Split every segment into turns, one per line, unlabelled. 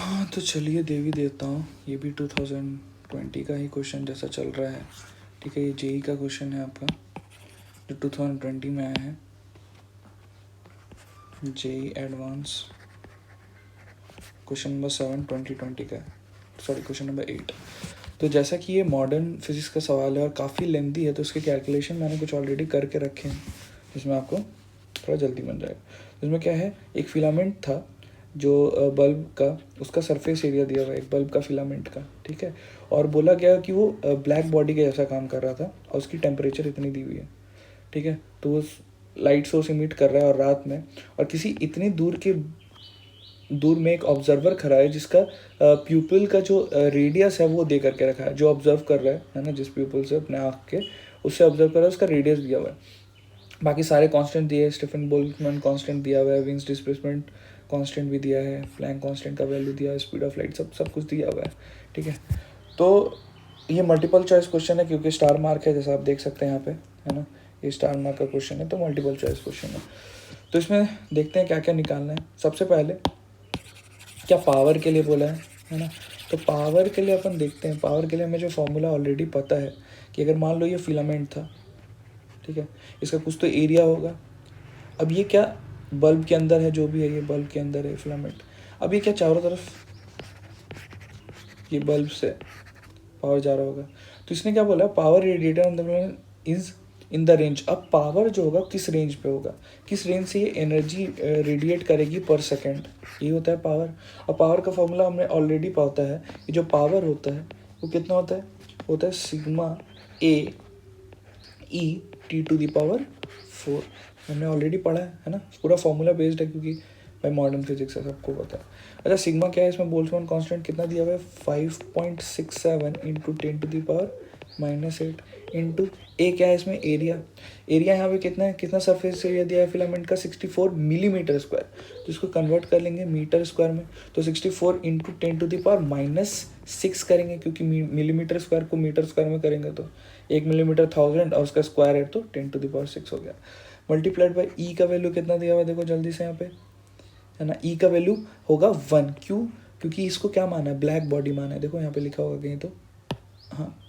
हाँ तो चलिए दे भी देता हूँ। ये भी 2020 का ही क्वेश्चन जैसा चल रहा है। ठीक है, ये जेई का क्वेश्चन है आपका जो 2020 में आया है, जेई एडवांस क्वेश्चन नंबर 7 2020 का है, सॉरी क्वेश्चन नंबर 8। तो जैसा कि ये मॉडर्न फिजिक्स का सवाल है और काफ़ी लेंथी है, तो इसके कैलकुलेशन मैंने कुछ ऑलरेडी करके रखे हैं जिसमें आपको थोड़ा जल्दी बन जाएगा। इसमें क्या है, एक फिलामेंट था जो बल्ब का, उसका सरफेस एरिया दिया हुआ है एक बल्ब का फिलामेंट का, ठीक है। और बोला गया कि वो ब्लैक बॉडी के जैसा काम कर रहा था और उसकी टेम्परेचर इतनी दी हुई है, ठीक है। तो वो लाइट सोर्स इमिट कर रहा है और रात में, और किसी इतनी दूर में एक ऑब्जर्वर खड़ा है जिसका प्यूपिल का जो रेडियस है वो दे करके रखा है, जो ऑब्जर्व कर रहा है ना, जिस प्यूपिल से अपने आँख के उससे ऑब्जर्व कर रहा है उसका रेडियस दिया हुआ है। बाकी सारे कांस्टेंट दिए हैं, स्टीफन बोल्ट्जमैन कांस्टेंट दिया हुआ है, विंस डिस्प्लेसमेंट कांस्टेंट भी दिया है, प्लैंक कांस्टेंट का वैल्यू दिया है, स्पीड ऑफ लाइट सब कुछ दिया हुआ है, ठीक है। तो ये मल्टीपल चॉइस क्वेश्चन है क्योंकि स्टार मार्क है, जैसा आप देख सकते हैं यहाँ पे, है ना। ये स्टार मार्क का क्वेश्चन है तो मल्टीपल चॉइस क्वेश्चन है। तो इसमें देखते हैं क्या क्या निकालना है। सबसे पहले क्या पावर के लिए बोला है ना। तो पावर के लिए अपन देखते हैं, पावर के लिए हमें जो फॉर्मूला ऑलरेडी पता है कि अगर मान लो ये फिलामेंट था, ठीक है, इसका कुछ तो एरिया होगा। अब ये क्या बल्ब के अंदर है, जो भी है ये बल्ब के अंदर है फिलामेंट। अब ये क्या चारों तरफ ये बल्ब से पावर जा रहा होगा, तो इसने क्या बोला, power radiator is in the range. अब पावर जो होगा किस रेंज पे होगा, किस रेंज से ये एनर्जी रेडिएट करेगी पर सेकेंड, ये होता है पावर। और पावर का फॉर्मूला हमने ऑलरेडी पता है, ये जो पावर होता है वो कितना होता है sigma A e T to the power 4। हमने ऑलरेडी पढ़ा है ना, पूरा फॉर्मूला बेस्ड है क्योंकि भाई मॉडर्न फिजिक्स है, सबको पता है। अच्छा सिग्मा क्या है, इसमें बोल्ट्जमैन कांस्टेंट कितना दिया हुआ है, 5.67 इंटू 10⁻⁻8 इंटू ए क्या है इसमें, एरिया। एरिया यहाँ पे कितना है, कितना सरफेस एरिया दिया है फिलामेंट का, 64 मिलीमीटर स्क्वायर। तो इसको कन्वर्ट कर लेंगे मीटर स्क्वायर में, तो 64 इंटू 10⁻⁻6 करेंगे क्योंकि मिलीमीटर स्क्वायर को मीटर स्क्वायर में करेंगे तो 1 मिलीमीटर 1000 और उसका स्क्वायर है तो 10⁻6 हो गया। मल्टीप्लाइड बाई ई का वैल्यू कितना दिया हुआ है, देखो जल्दी से यहाँ पे, है ना। ई का वैल्यू होगा 1, क्यों, क्योंकि इसको क्या माना है, ब्लैक बॉडी माना है। देखो यहाँ पे लिखा होगा कहीं तो, हाँ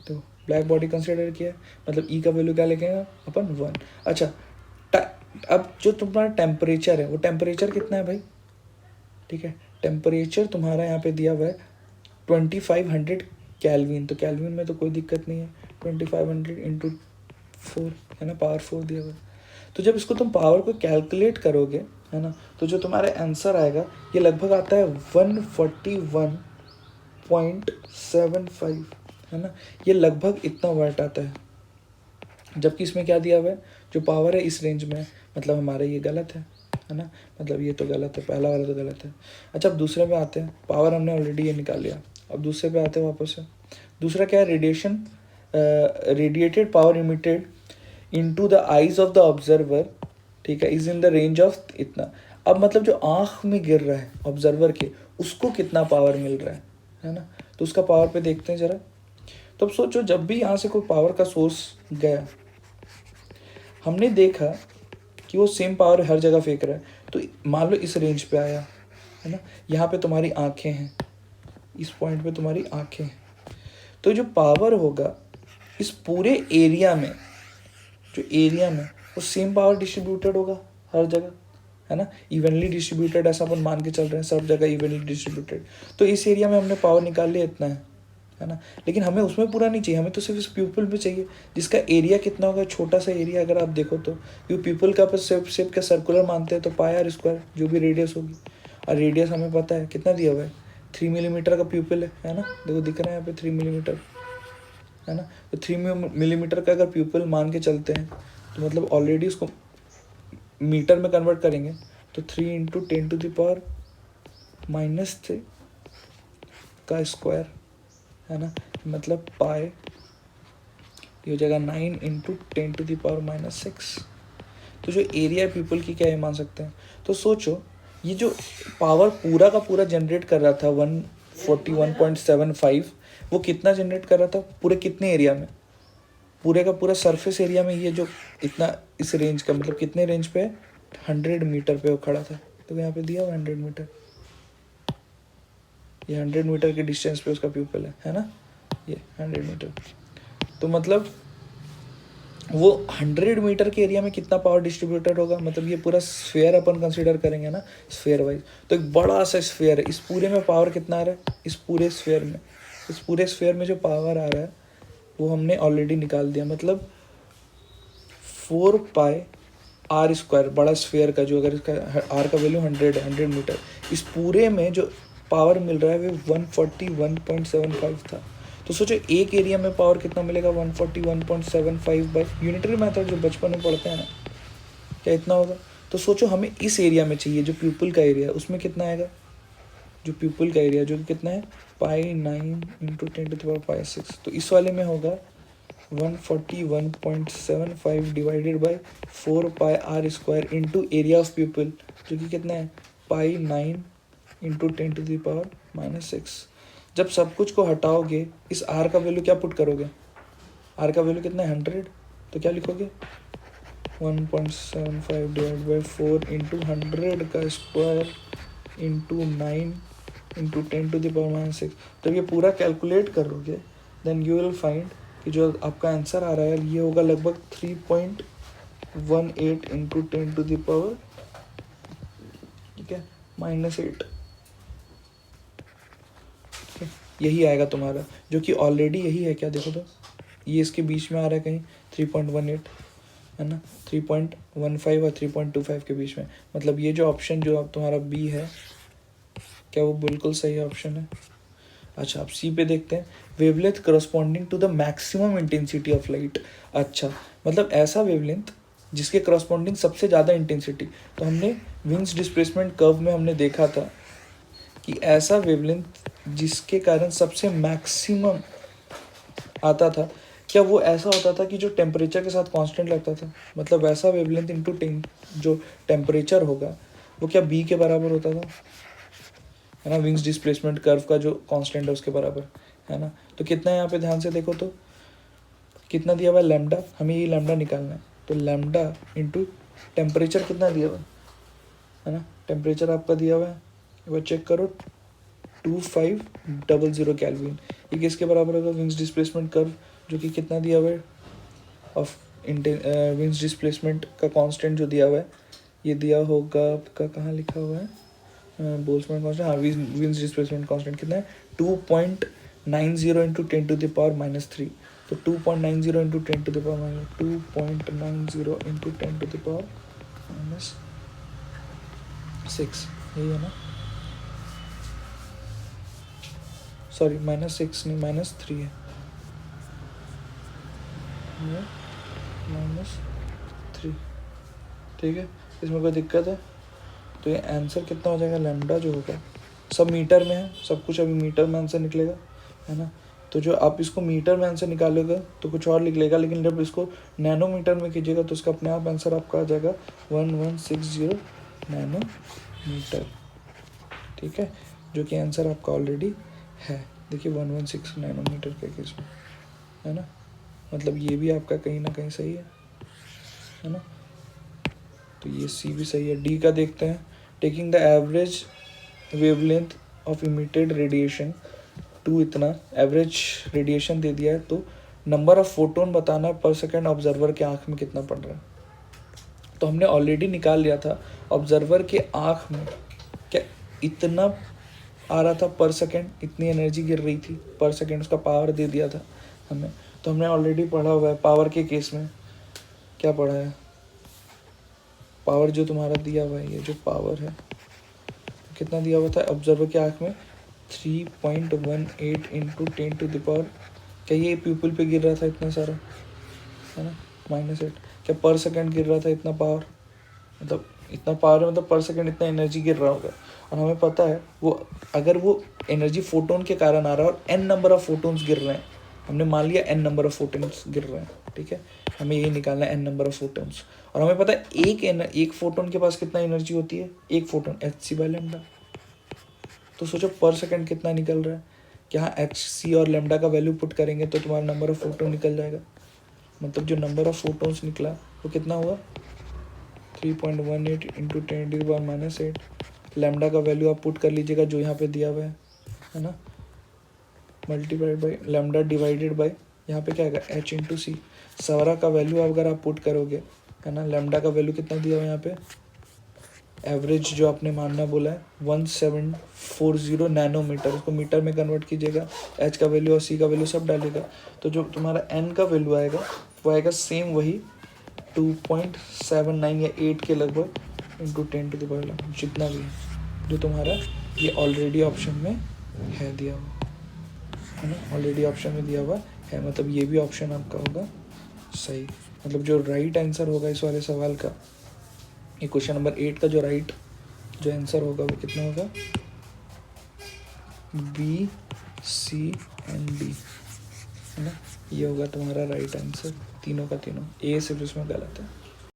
तो ब्लैक बॉडी कंसिडर किया है, मतलब ई का वैल्यू क्या लिखेगा अपन 1। अच्छा अब जो तुम्हारा टेम्परेचर है वो टेम्परेचर कितना है भाई, ठीक है। टेम्परेचर तुम्हारा यहाँ पे दिया हुआ है 2500 कैलविन, तो कैलविन में तो कोई दिक्कत नहीं है, 2500 इंटू 4 है ना, पावर 4 दिया हुआ है। तो जब इसको तुम पावर को कैलकुलेट करोगे, है ना, तो जो तुम्हारा आंसर आएगा ये लगभग आता है 141.75, है ना। ये लगभग इतना वाट आता है, जबकि इसमें क्या दिया हुआ है, जो पावर है इस रेंज में, मतलब हमारा ये गलत है ना, मतलब ये तो गलत है, पहला वाला तो गलत है। अच्छा अब दूसरे पे आते हैं, पावर हमने ऑलरेडी ये निकाल लिया, अब दूसरे पे आते हैं वापस से। दूसरा क्या है, radiation, radiated power emitted into the eyes of the observer, ठीक है, is in the range of इतना। अब मतलब जो आँख में गिर रहा है ऑब्जर्वर के, उसको कितना पावर मिल रहा है ना, तो उसका पावर पे देखते हैं ज़रा। तो अब सोचो जब भी यहाँ से कोई पावर का सोर्स गया, हमने देखा कि वो सेम पावर हर जगह फेंक रहा है, तो मान लो इस रेंज पे आया, है ना, यहाँ पे तुम्हारी आँखें हैं, इस पॉइंट पे तुम्हारी आँखें हैं, तो जो पावर होगा इस पूरे एरिया में, जो एरिया में वो सेम पावर डिस्ट्रीब्यूटेड होगा हर जगह, है ना, इवनली डिस्ट्रीब्यूटेड, ऐसा अपन मान के चल रहे हैं सब जगह इवनली डिस्ट्रीब्यूटेड। तो इस एरिया में हमने पावर निकाल लिया इतना है ना, लेकिन हमें उसमें पूरा नहीं चाहिए, हमें तो सिर्फ इस प्यूपल पे चाहिए जिसका एरिया कितना होगा, छोटा सा एरिया। अगर आप देखो तो क्योंकि प्यूपल का अपन शेप का सर्कुलर मानते हैं, तो पाई आर स्क्वायर जो भी रेडियस होगी, और रेडियस हमें पता है कितना दिया हुआ है, 3 मिलीमीटर का प्यूपल है ना, देखो दिख रहा है यहाँ पे 3 मिलीमीटर, है ना। तो 3 मिलीमीटर का अगर प्यूपल मान के चलते हैं तो मतलब ऑलरेडी उसको मीटर में कन्वर्ट करेंगे तो 3 इंटू 10⁻³ का स्क्वायर, है ना, मतलब पाए ये हो जाएगा 9 इंटू 10⁻⁻6। तो जो एरिया पीपल की क्या है मान सकते हैं। तो सोचो ये जो पावर पूरा का पूरा जनरेट कर रहा था 141.75, वो कितना जनरेट कर रहा था पूरे कितने एरिया में, पूरे का पूरा सरफेस एरिया में। ये जो इतना इस रेंज का मतलब कितने रेंज पे, 100 मीटर पे वो खड़ा था, तो यहाँ पे दिया 100 मीटर। ये 100 मीटर के डिस्टेंस पे उसका प्यूपल है ना, ये 100 मीटर। तो मतलब वो 100 मीटर के एरिया में कितना पावर डिस्ट्रीब्यूटेड होगा, मतलब ये पूरा स्फेयर अपन कंसीडर करेंगे ना स्फेयर वाइज, तो एक बड़ा सा स्फेयर है, इस पूरे में पावर कितना आ रहा है, इस पूरे स्फेयर में जो पावर आ रहा है वो हमने ऑलरेडी निकाल दिया, मतलब 4πr², बड़ा स्फेयर का जो, अगर इसका आर का वैल्यू 100 मीटर, इस पूरे में जो पावर मिल रहा है वो 141.75 था। तो सोचो एक एरिया में पावर कितना मिलेगा, 141.75 बाई यूनिटरी मेथड जो बचपन में पढ़ते हैं ना, क्या इतना होगा। तो सोचो हमें इस एरिया में चाहिए जो प्यूपल का एरिया, उसमें कितना आएगा, जो प्यूपल का एरिया जो कि कितना है π9 × 10⁻⁶, तो इस वाले में होगा 141.75 divided by 4πr² into area of pupil जो कि कितना है π9 × 10⁻⁶। जब सब कुछ को हटाओगे इस r का वैल्यू क्या पुट करोगे, r का वैल्यू कितना है 100, तो क्या लिखोगे 1.75 डिवाइड बाई 4 इंटू 100 का स्क्वायर इंटू 9 इंटू 10⁻⁶। जब ये पूरा कैलकुलेट करोगे देन यू विल फाइंड कि जो आपका आंसर आ रहा है ये होगा लगभग 3.18 इंटू 10⁻, ठीक है, -8, यही आएगा तुम्हारा, जो कि ऑलरेडी यही है। क्या देखो तो ये इसके बीच में आ रहा है कहीं 3.18 है ना, 3.15 और 3.25 के बीच में, मतलब ये जो ऑप्शन जो अब तुम्हारा बी है क्या वो बिल्कुल सही ऑप्शन है। अच्छा अब सी पे देखते हैं, wavelength corresponding to the maximum intensity of light. अच्छा मतलब ऐसा वेवलेंथ जिसके करस्पॉन्डिंग सबसे ज़्यादा इंटेंसिटी, तो हमने विंग्स डिस्प्लेसमेंट कर्व में हमने देखा था कि ऐसा वेवलेंथ जिसके कारण सबसे मैक्सिमम आता था, क्या वो ऐसा होता था कि जो टेम्परेचर के साथ कांस्टेंट लगता था, मतलब वैसा वेवलेंथ इंटू जो टेम्परेचर होगा वो क्या बी के बराबर होता था, है ना, विंग्स डिस्प्लेसमेंट कर्व का जो कांस्टेंट है उसके बराबर, है ना। तो कितना है यहाँ पे ध्यान से देखो तो कितना दिया हुआ है लैम्डा, हमें ये लैम्डा निकालना है, तो लैम्डा इंटू टेम्परेचर कितना दिया हुआ है ना, टेम्परेचर आपका दिया हुआ है वो चेक करो 2500 केल्विन, ये किसके बराबर होगा विंग्स डिस्प्लेसमेंट कर्व जो कि कितना दिया हुआ है ऑफ विंग्स डिस्प्लेसमेंट का कांस्टेंट जो दिया हुआ है ये दिया होगा आपका, कहाँ लिखा हुआ है बोल्ट्जमैन कांस्टेंट, हाँ विंग्स डिस्प्लेसमेंट कांस्टेंट कितना है 2.90 इंटू 10⁻⁻3, तो 2.90 इंटू 10⁻⁻, 2.90 इंटू 10⁻⁻6, यही है ना, सॉरी -6 नहीं -3 है, -3, ठीक है, इसमें कोई दिक्कत है। तो ये आंसर कितना हो जाएगा, लैम्डा जो होगा सब मीटर में है, सब कुछ अभी मीटर में आंसर निकलेगा, है ना। तो जो आप इसको मीटर में आंसर निकालोगे तो कुछ और लिख लेगा, लेकिन जब इसको नैनोमीटर में कीजिएगा तो उसका अपने आप आंसर आपका आ जाएगा 1160 नैनोमीटर, ठीक है, जो कि आंसर आपका ऑलरेडी है, देखिए 116 नैनोमीटर के केस में, है ना, मतलब ये भी आपका कहीं ना कहीं सही है ना। तो ये सी भी सही है। डी का देखते हैं, taking the average wavelength of emitted radiation to, इतना एवरेज रेडिएशन दे दिया है, तो नंबर ऑफ फोटोन बताना पर सेकेंड ऑब्जर्वर के आँख में कितना पड़ रहा है। तो हमने ऑलरेडी निकाल लिया था ऑब्जर्वर के आँख में क्या इतना आ रहा था पर सेकेंड, इतनी एनर्जी गिर रही थी पर सेकेंड, उसका पावर दे दिया था हमें, तो हमने ऑलरेडी पढ़ा हुआ है पावर के केस में, क्या पढ़ा है, पावर जो तुम्हारा दिया हुआ है, ये जो पावर है कितना दिया हुआ था ऑब्जर्वर के आँख में 3.18 इंटू 10⁻, क्या ये पीपल पे गिर रहा था इतना सारा, है ना, -8, क्या पर सेकंड गिर रहा था इतना पावर, मतलब इतना पावर मतलब पर सेकंड इतना एनर्जी गिर रहा होगा, और हमें पता है वो अगर वो एनर्जी फोटोन के कारण आ रहा है और n नंबर ऑफ फोटोन्स गिर रहे हैं, हमने मान लिया n नंबर ऑफ फोटोन्स गिर रहे हैं, ठीक है, हमें ये निकालना है n नंबर ऑफ फोटोन्स, और हमें पता है एक फोटोन के पास कितना एनर्जी होती है, एक फोटोन hc/λ, तो सोचो पर सेकंड कितना निकल रहा है, कि हाँ hc और लैम्डा का वैल्यू पुट करेंगे तो तुम्हारा नंबर ऑफ फोटोन निकल जाएगा, मतलब जो नंबर ऑफ फोटोन्स निकला वो कितना हुआ 3.18 इंटू 10⁻⁻8, लैम्डा का वैल्यू आप पुट कर लीजिएगा जो यहाँ पे दिया हुआ है है ना, multiplied by lambda divided by यहाँ पे क्या आएगा एच इंटू सी। सवारा का वैल्यू अगर आप पुट करोगे, है ना, लेमडा का वैल्यू कितना दिया हुआ यहाँ पे, एवरेज जो आपने मानना बोला है 1740 नैनोमीटर, उसको मीटर में कन्वर्ट कीजिएगा, एच का वैल्यू और सी का वैल्यू सब डालिएगा, तो जो तुम्हारा एन का वैल्यू आएगा वो आएगा सेम वही 2.79 या 8 के लगभग इंटू 10⁻, जितना भी है जो तुम्हारा ये ऑलरेडी ऑप्शन में है दिया हुआ, है ना, ऑलरेडी ऑप्शन में दिया हुआ है, मतलब ये भी ऑप्शन आपका होगा सही। मतलब जो राइट आंसर होगा इस वाले सवाल का, ये क्वेश्चन नंबर 8 का जो आंसर होगा वो कितना होगा, बी सी एंड डी, है ना, ये होगा तुम्हारा राइट आंसर, तीनों का तीनों। ए सिर्फ इसमें गलत है।